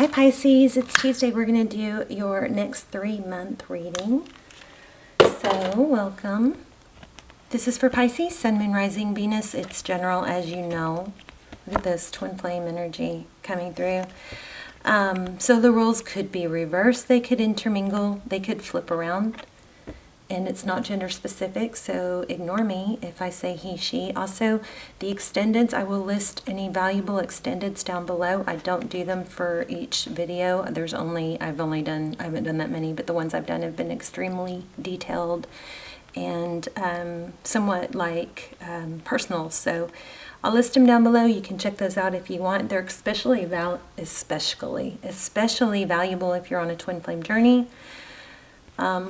Hi Pisces, it's Tuesday. We're going to do your next 3-month reading. So, welcome. This is for Pisces, Sun, Moon, Rising, Venus. It's general, as you know. Look at this twin flame energy coming through. So the roles could be reversed. They could intermingle. They could flip around. And it's not gender specific, so ignore me if I say he, she. Also, the extendeds, I will list any valuable extendeds down below. I don't do them for each video. I haven't done that many, but the ones I've done have been extremely detailed and somewhat like personal. So I'll list them down below. You can check those out if you want. They're especially valuable if you're on a twin flame journey.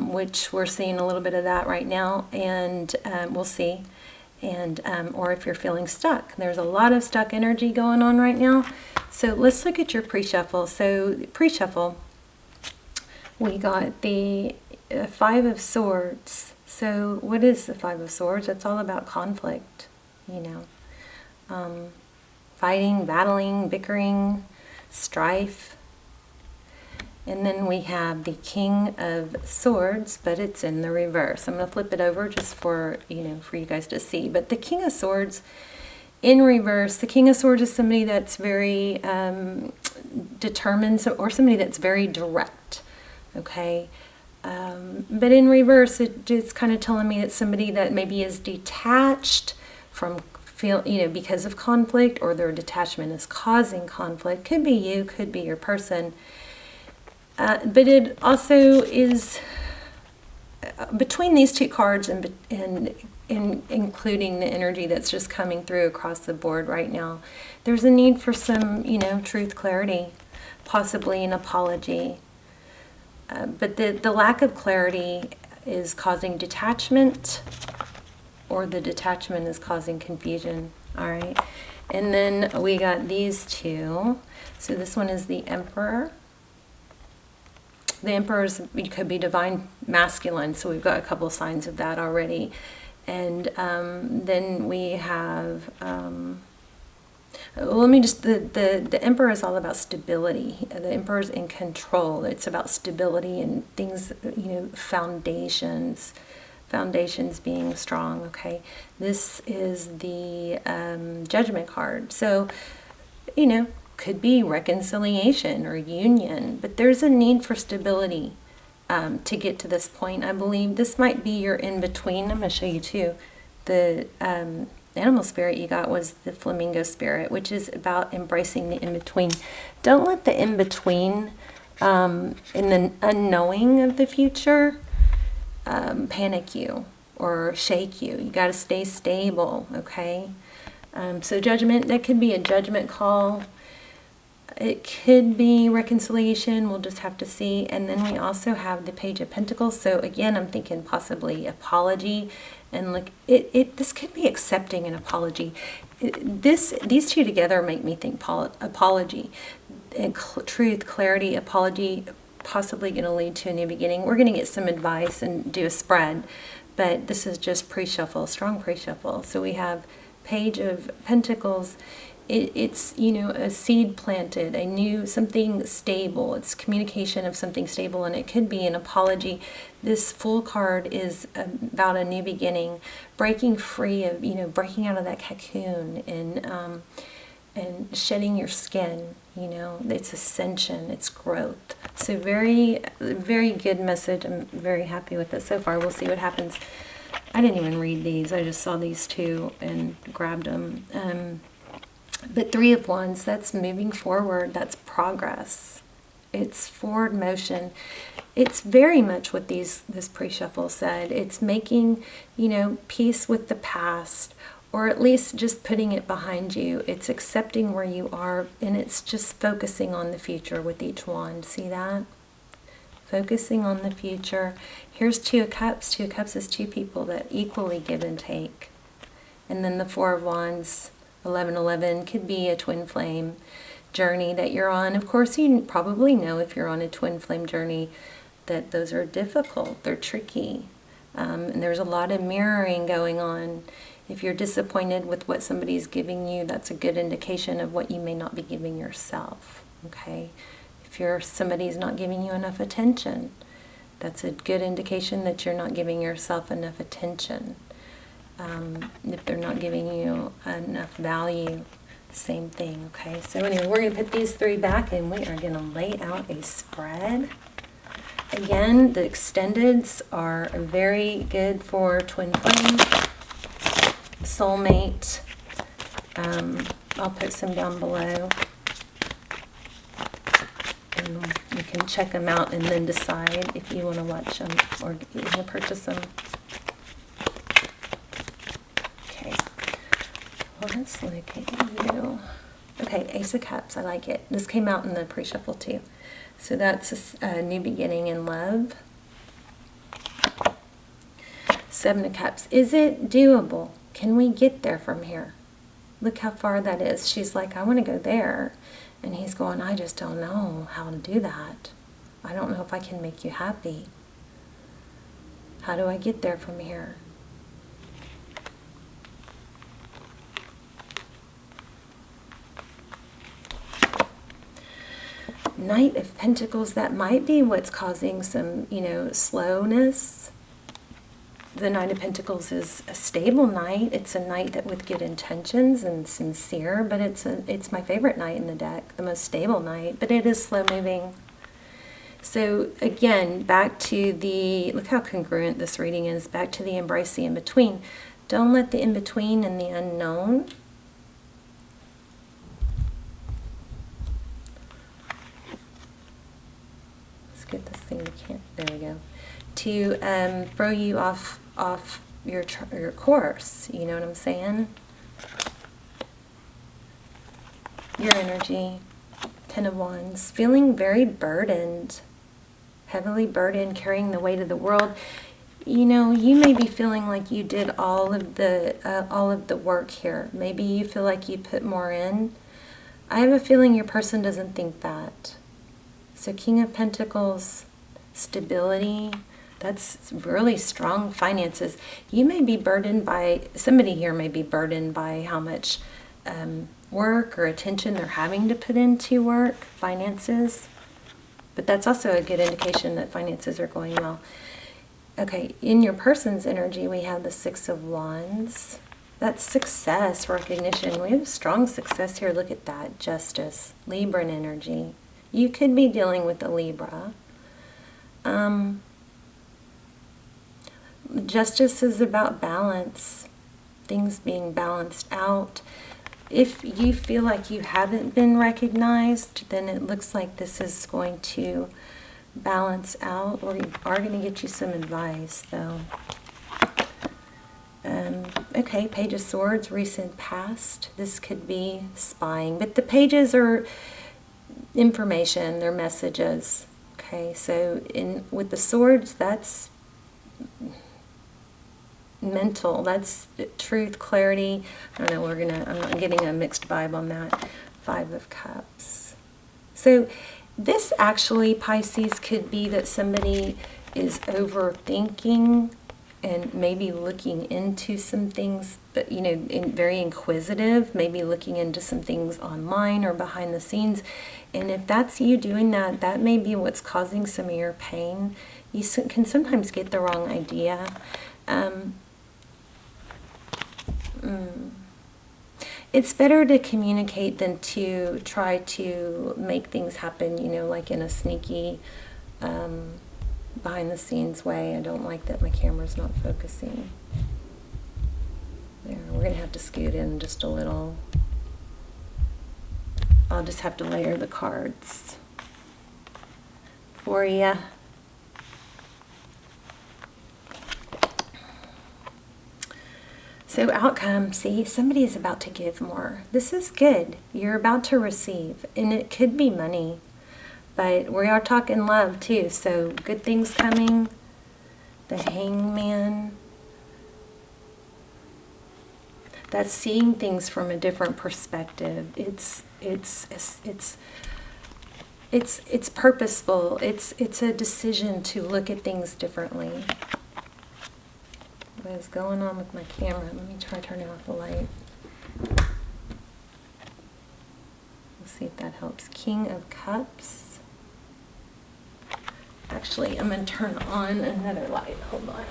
Which we're seeing a little bit of that right now, and we'll see. And or if you're feeling stuck, there's a lot of stuck energy going on right now. So let's look at your pre-shuffle. So pre-shuffle, we got the Five of Swords. So what is the Five of Swords? It's all about conflict, you know, fighting, battling, bickering, strife. And then we have the King of Swords, but it's in the reverse. I'm going to flip it over just for, for you guys to see. But the King of Swords in reverse, the King of Swords is somebody that's very determined, or somebody that's very direct, okay? But in reverse, it's kind of telling me that somebody that maybe is detached from because of conflict, or their detachment is causing conflict. Could be you, could be your person. But it also is between these two cards and including the energy that's just coming through across the board right now. There's a need for some, truth, clarity, possibly an apology. But the lack of clarity is causing detachment, or the detachment is causing confusion. All right. And then we got these two. So this one is the Emperor. The Emperor's could be divine masculine, so we've got a couple of signs of that already. And then we have, the Emperor is all about stability. The Emperor's in control. It's about stability and things, foundations being strong, okay? This is the Judgment card. So, could be reconciliation or union, but there's a need for stability to get to this point. I believe this might be your in-between. I'm going to show you too. The animal spirit you got was the flamingo spirit, which is about embracing the in-between. Don't let the in-between in the unknowing of the future panic you or shake you. You got to stay stable, okay? So judgment, that could be a judgment call. It could be reconciliation. We'll just have to see. And then we also have the Page of Pentacles. So again, I'm thinking possibly apology. And look, this could be accepting an apology. These two together make me think apology. And truth, clarity, apology, possibly going to lead to a new beginning. We're going to get some advice and do a spread. But this is just pre-shuffle, strong pre-shuffle. So we have Page of Pentacles. It's a seed planted, something stable. It's communication of something stable, and it could be an apology. This Fool card is about a new beginning, breaking free of, breaking out of that cocoon and shedding your skin. It's ascension, it's growth. So very, very good message. I'm very happy with it so far. We'll see what happens. I didn't even read these. I just saw these two and grabbed them. But Three of Wands, that's moving forward. That's progress. It's forward motion. It's very much what this pre-shuffle said. It's making, peace with the past, or at least just putting it behind you. It's accepting where you are, and it's just focusing on the future with each wand. See that? Focusing on the future. Here's Two of Cups. Two of Cups is two people that equally give and take. And then the Four of Wands, 1111, could be a twin flame journey that you're on. Of course, you probably know if you're on a twin flame journey that those are difficult, they're tricky, and there's a lot of mirroring going on. If you're disappointed with what somebody's giving you, that's a good indication of what you may not be giving yourself, okay? somebody's not giving you enough attention, that's a good indication that you're not giving yourself enough attention. If they're not giving you enough value, same thing, okay? So anyway, we're going to put these 3 back, and we are going to lay out a spread. Again, the extendeds are very good for twin flame, soulmate. I'll put some down below, and you can check them out and then decide if you want to watch them or you want to purchase them. Okay, well, let's look at you. Okay, Ace of Cups, I like it. This came out in the pre-shuffle too. So that's a new beginning in love. 7 of Cups. Is it doable? Can we get there from here? Look how far that is. She's like, I want to go there. And he's going, I just don't know how to do that. I don't know if I can make you happy. How do I get there from here? Knight of Pentacles, that might be what's causing some, slowness. The Knight of Pentacles is a stable knight. It's a knight that with good intentions and sincere, but it's my favorite knight in the deck, the most stable knight, but it is slow moving. So again, back to the, look how congruent this reading is, back to the embrace the in-between. Don't let the in-between and the unknown get this thing to can't, there we go, to throw you off your course, you know what I'm saying? Your energy, 10 of Wands, feeling very burdened, heavily burdened, carrying the weight of the world. You may be feeling like you did all of the work here. Maybe you feel like you put more in. I have a feeling your person doesn't think that. So King of Pentacles, stability, that's really strong finances. You may be burdened by, somebody here may be burdened by how much work or attention they're having to put into work, finances. But that's also a good indication that finances are going well. Okay, in your person's energy, we have the 6 of Wands. That's success, recognition. We have strong success here. Look at that, justice, Libran energy. You could be dealing with a Libra. Justice is about balance, things being balanced out. If you feel like you haven't been recognized, then it looks like this is going to balance out, or you are going to get you some advice, though. Okay, Page of Swords, recent past. This could be spying, but the pages are information, they're messages. Okay, so with the swords, that's mental, that's truth, clarity. I don't know, I'm not getting a mixed vibe on that. 5 of Cups. So this actually, Pisces, could be that somebody is overthinking and maybe looking into some things, but very inquisitive, maybe looking into some things online or behind the scenes. And if that's you doing that, that may be what's causing some of your pain. You can sometimes get the wrong idea. It's better to communicate than to try to make things happen, like in a sneaky, behind the scenes way. I don't like that my camera's not focusing. There, we're going to have to scoot in just a little. I'll just have to layer the cards for you. So outcome, see, somebody is about to give more. This is good. You're about to receive, and it could be money. But we are talking love too, so good things coming. The Hangman. That's seeing things from a different perspective. It's purposeful. It's a decision to look at things differently. What is going on with my camera? Let me try turning off the light. Let's see if that helps. King of Cups. Actually, I'm going to turn on another light. Hold on.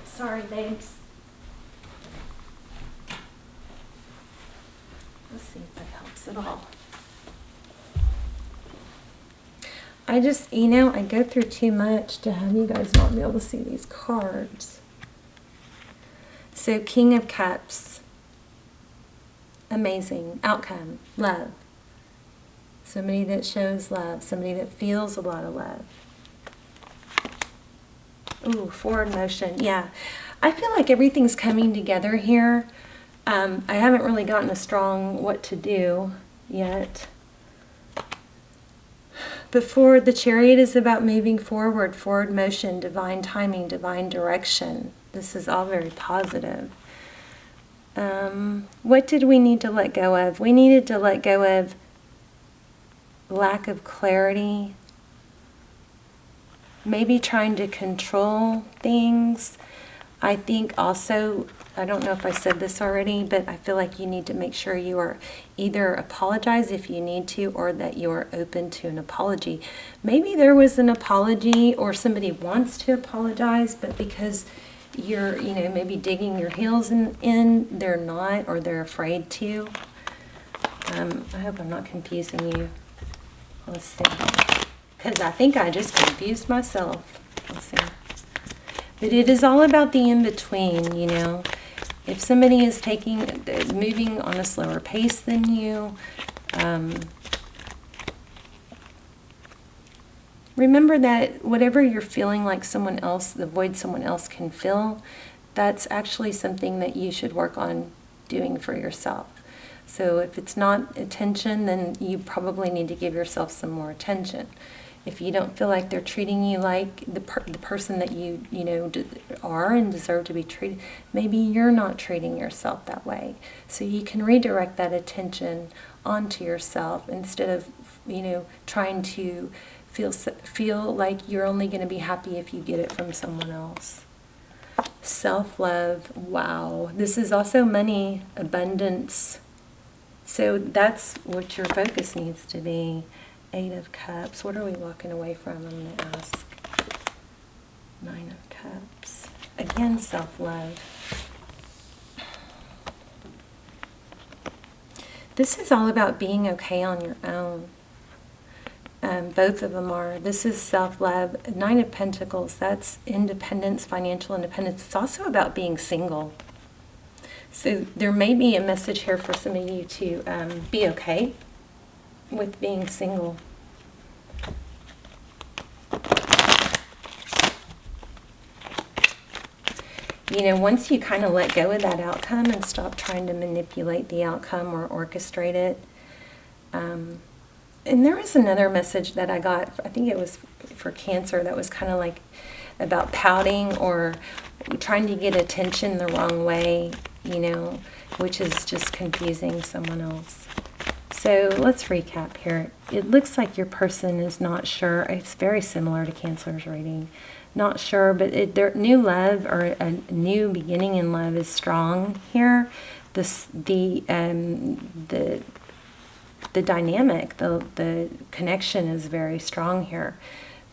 Sorry, babes. Let's see if that helps at all. I just, I go through too much to have you guys not be able to see these cards. So, King of Cups. Amazing. Outcome. Love. Somebody that shows love. Somebody that feels a lot of love. Ooh, forward motion. Yeah. I feel like everything's coming together here. I haven't really gotten a strong what to do yet. Before the Chariot is about moving forward, forward motion, divine timing, divine direction. This is all very positive. What did we need to let go of? We needed to let go of lack of clarity, maybe trying to control things. I think also, I don't know if I said this already, but I feel like you need to make sure you are either apologize if you need to, or that you are open to an apology. Maybe there was an apology or somebody wants to apologize, but because you're, maybe digging your heels in, they're not, or they're afraid to. I hope I'm not confusing you. Let's see. Because I think I just confused myself. Let's see. But it is all about the in-between, If somebody is moving on a slower pace than you, remember that whatever you're feeling like someone else, the void someone else can fill, that's actually something that you should work on doing for yourself. So if it's not attention, then you probably need to give yourself some more attention. If you don't feel like they're treating you like the person that you are and deserve to be treated, maybe you're not treating yourself that way. So you can redirect that attention onto yourself instead of trying to feel like you're only going to be happy if you get it from someone else. Self-love. Wow. This is also money, abundance. So that's what your focus needs to be. 8 of Cups. What are we walking away from? I'm going to ask. 9 of Cups. Again, self-love. This is all about being okay on your own. Both of them are. This is self-love. 9 of Pentacles. That's independence, financial independence. It's also about being single. So there may be a message here for some of you to be okay with being single. Once you kind of let go of that outcome and stop trying to manipulate the outcome or orchestrate it. And there was another message that I got, I think it was for Cancer, that was kind of like about pouting or trying to get attention the wrong way, which is just confusing someone else. So let's recap here. It looks like your person is not sure. It's very similar to Cancer's reading. Not sure, but their new love or a new beginning in love is strong here. The dynamic, the connection is very strong here.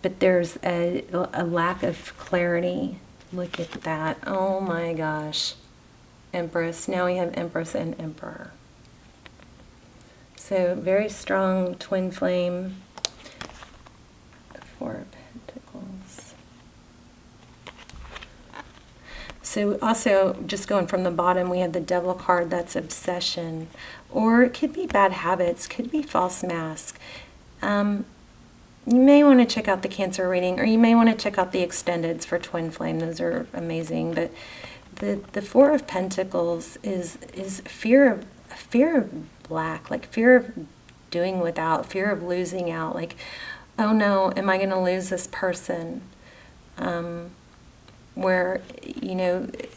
But there's a lack of clarity. Look at that. Oh my gosh. Empress. Now we have Empress and Emperor. So very strong twin flame. 4 of Pentacles. So also, just going from the bottom, we have the Devil card. That's obsession. Or it could be bad habits. Could be false mask. You may want to check out the Cancer reading, or you may want to check out the extendeds for twin flame. Those are amazing. But the 4 of Pentacles is fear of lack, like fear of doing without, fear of losing out, like, oh no, am I going to lose this person? Where,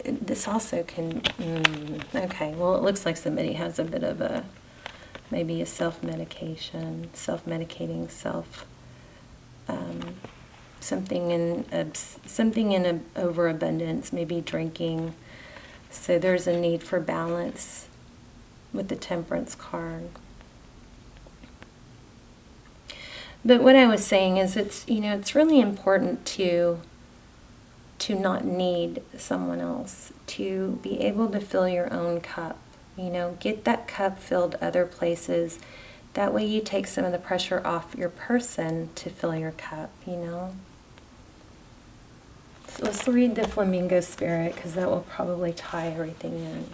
this also can, okay, well, it looks like somebody has a bit of maybe a self-medication, self-medicating self, something in overabundance, maybe drinking. So there's a need for balance with the Temperance card. But what I was saying is it's, it's really important to not need someone else, to be able to fill your own cup. Get that cup filled other places. That way you take some of the pressure off your person to fill your cup, So let's read the flamingo spirit, because that will probably tie everything in.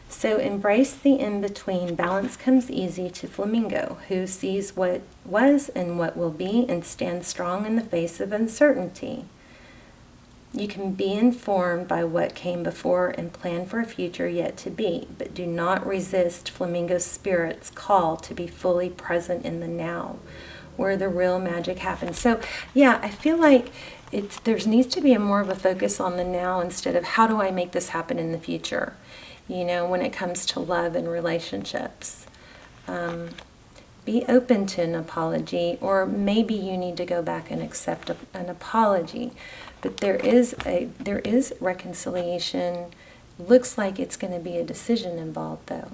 So embrace the in-between. Balance comes easy to flamingo, who sees what was and what will be and stands strong in the face of uncertainty. You can be informed by what came before and plan for a future yet to be, but do not resist flamingo spirit's call to be fully present in the now, where the real magic happens. So yeah, I feel like there needs to be more of a focus on the now instead of how do I make this happen in the future, when it comes to love and relationships. Be open to an apology, or maybe you need to go back and accept an apology. But there is reconciliation. Looks like it's going to be a decision involved, though.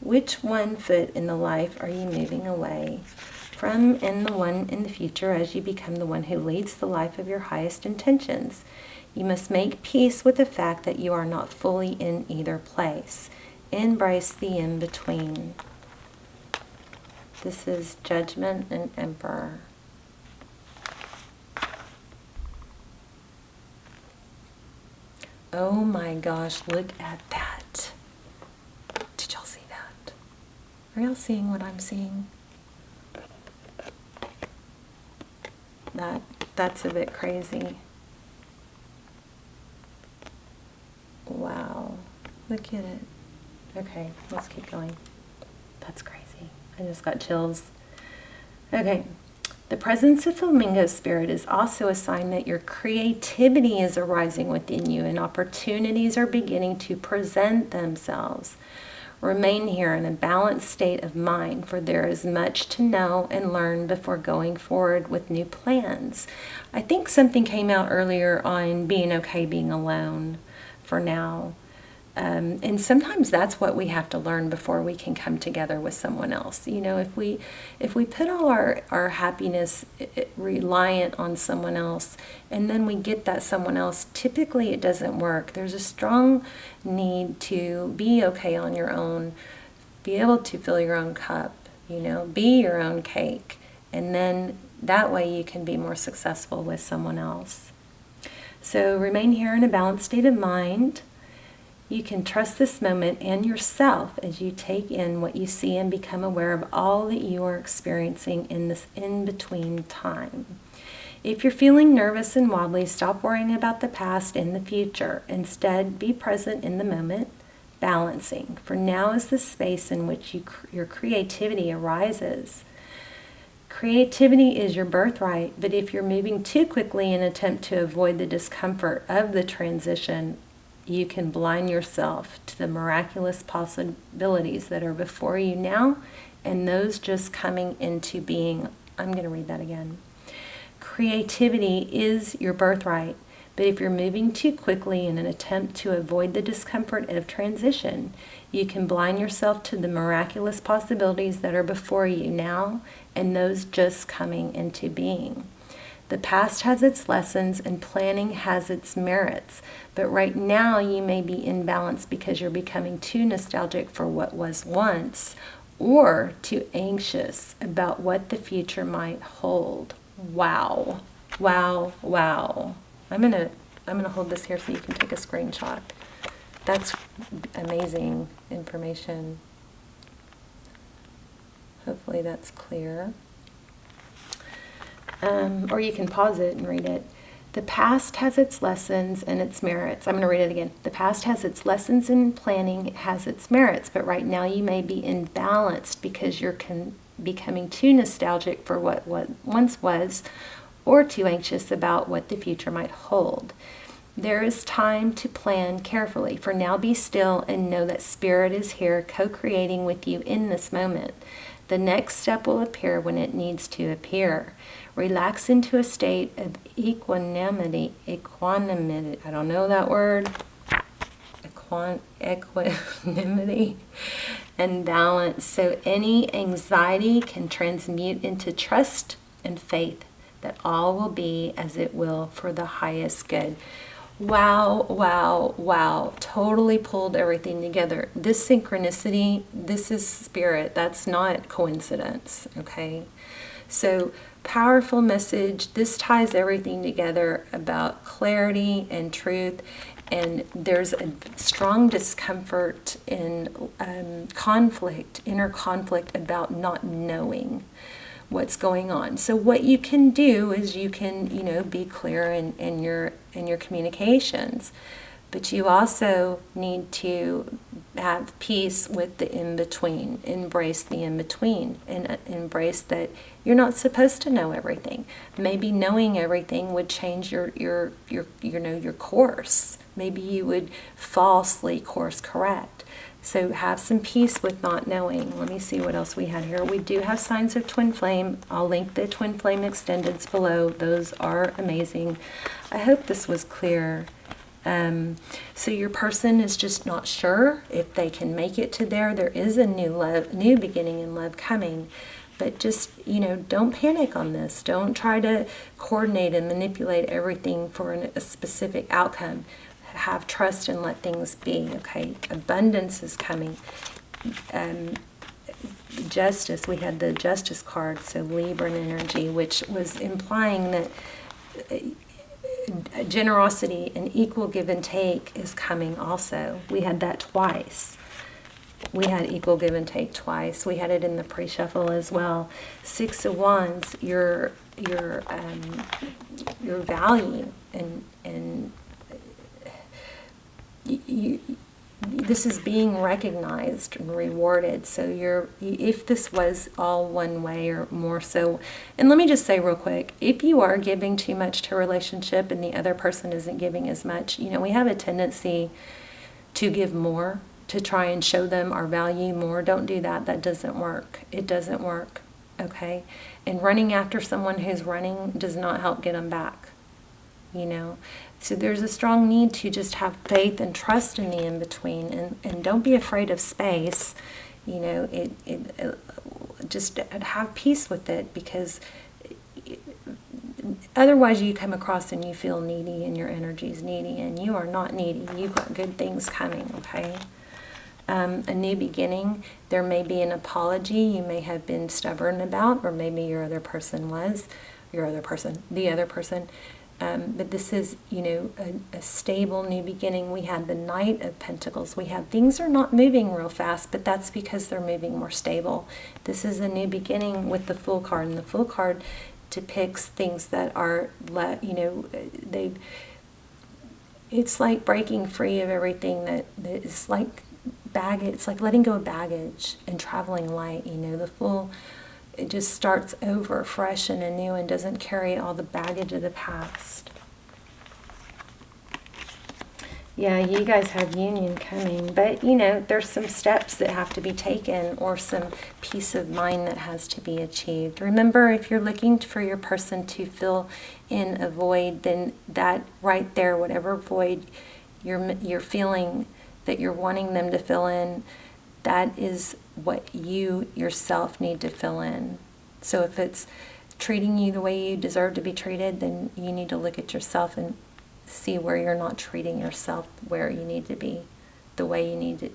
Which one foot in the life are you moving away from, and the one in the future as you become the one who leads the life of your highest intentions? You must make peace with the fact that you are not fully in either place. Embrace the in-between. This is Judgment and Emperor. Oh my gosh, look at that. Did y'all see that? Are y'all seeing what I'm seeing? That's a bit crazy. Wow. Look at it. Okay, let's keep going. That's crazy. I just got chills. Okay. The presence of flamingo spirit is also a sign that your creativity is arising within you and opportunities are beginning to present themselves. Remain here in a balanced state of mind, for there is much to know and learn before going forward with new plans. I think something came out earlier on being okay being alone for now. And sometimes that's what we have to learn before we can come together with someone else. If we put all our happiness reliant on someone else, and then we get that someone else, typically it doesn't work. There's a strong need to be okay on your own, be able to fill your own cup, be your own cake, and then that way you can be more successful with someone else. So remain here in a balanced state of mind. You can trust this moment and yourself as you take in what you see and become aware of all that you are experiencing in this in-between time. If you're feeling nervous and wobbly, stop worrying about the past and the future. Instead, be present in the moment, balancing. For now is the space in which your creativity arises. Creativity is your birthright, but if you're moving too quickly in an attempt to avoid the discomfort of the transition, you can blind yourself to the miraculous possibilities that are before you now and those just coming into being. I'm going to read that again. Creativity is your birthright, but if you're moving too quickly in an attempt to avoid the discomfort of transition, you can blind yourself to the miraculous possibilities that are before you now and those just coming into being. The past has its lessons and planning has its merits, but right now you may be imbalanced because you're becoming too nostalgic for what was once or too anxious about what the future might hold. Wow. Wow, wow. I'm gonna hold this here so you can take a screenshot. That's amazing information. Hopefully that's clear. Or you can pause it and read it. The past has its lessons and its merits. I'm going to read it again. The past has its lessons and planning, it has its merits, but right now you may be imbalanced because you're becoming too nostalgic for what once was or too anxious about what the future might hold. There is time to plan carefully. For now, be still and know that Spirit is here co-creating with you in this moment. The next step will appear when it needs to appear. Relax into a state of equanimity, I don't know that word, equanimity and balance. So any anxiety can transmute into trust and faith that all will be as it will for the highest good. Wow, wow, wow. Totally pulled everything together. This synchronicity, this is spirit. That's not coincidence, okay? So powerful message. This ties everything together about clarity and truth. And there's a strong discomfort in conflict, inner conflict about not knowing what's going on. So what you can do is you can, be clear in your communications, but you also need to have peace with the in-between. Embrace the in-between and embrace that you're not supposed to know everything. Maybe knowing everything would change your course. Maybe you would falsely course correct. So have some peace with not knowing. Let me see what else we had here. We do have signs of twin flame. I'll link the twin flame extendeds below. Those are amazing. I hope this was clear. So your person is just not sure if they can make it to there. There is a new beginning in love coming. But just, don't panic on this. Don't try to coordinate and manipulate everything for a specific outcome. Have trust and let things be, okay? Abundance is coming. Justice, we had the Justice card, so Libran energy, which was implying that generosity and equal give and take is coming also. We had that twice. We had equal give and take twice. We had it in the pre-shuffle as well. 6 of Wands, your value and this is being recognized and rewarded. So if this was all one way or more so, and let me just say real quick, if you are giving too much to a relationship and the other person isn't giving as much, we have a tendency to give more, to try and show them our value more. Don't do that. That doesn't work. It doesn't work, okay? And running after someone who's running does not help get them back, So there's a strong need to just have faith and trust in the in-between, and don't be afraid of space. Just have peace with it, because otherwise you come across and you feel needy and your energy is needy, and you are not needy. You've got good things coming, okay? A new beginning. There may be an apology you may have been stubborn about, or maybe the other person. But this is, a stable new beginning. We had the Knight of Pentacles. We have things are not moving real fast, but that's because they're moving more stable. This is a new beginning with the Fool card, and the Fool card depicts things that are, it's like breaking free of everything that is like baggage. It's like letting go of baggage and traveling light. The Fool, it just starts over fresh and anew and doesn't carry all the baggage of the past. Yeah, you guys have union coming, but there's some steps that have to be taken, or some peace of mind that has to be achieved. Remember, if you're looking for your person to fill in a void, then that right there, whatever void you're feeling that you're wanting them to fill in, that is what you yourself need to fill in. So if it's treating you the way you deserve to be treated, then you need to look at yourself and see where you're not treating yourself where you need to be, the way you need to,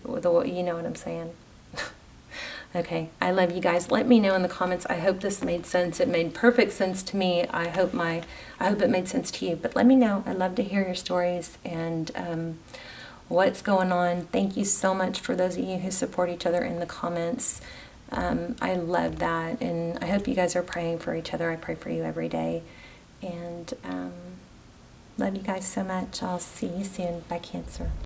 you know what I'm saying? Okay, I love you guys. Let me know in the comments. I hope this made sense. It made perfect sense to me. I hope it made sense to you. But let me know. I'd love to hear your stories and what's going on. Thank you so much for those of you who support each other in the comments. I love that, and I hope you guys are praying for each other. I pray for you every day, and love you guys so much. I'll see you soon. Bye, Cancer.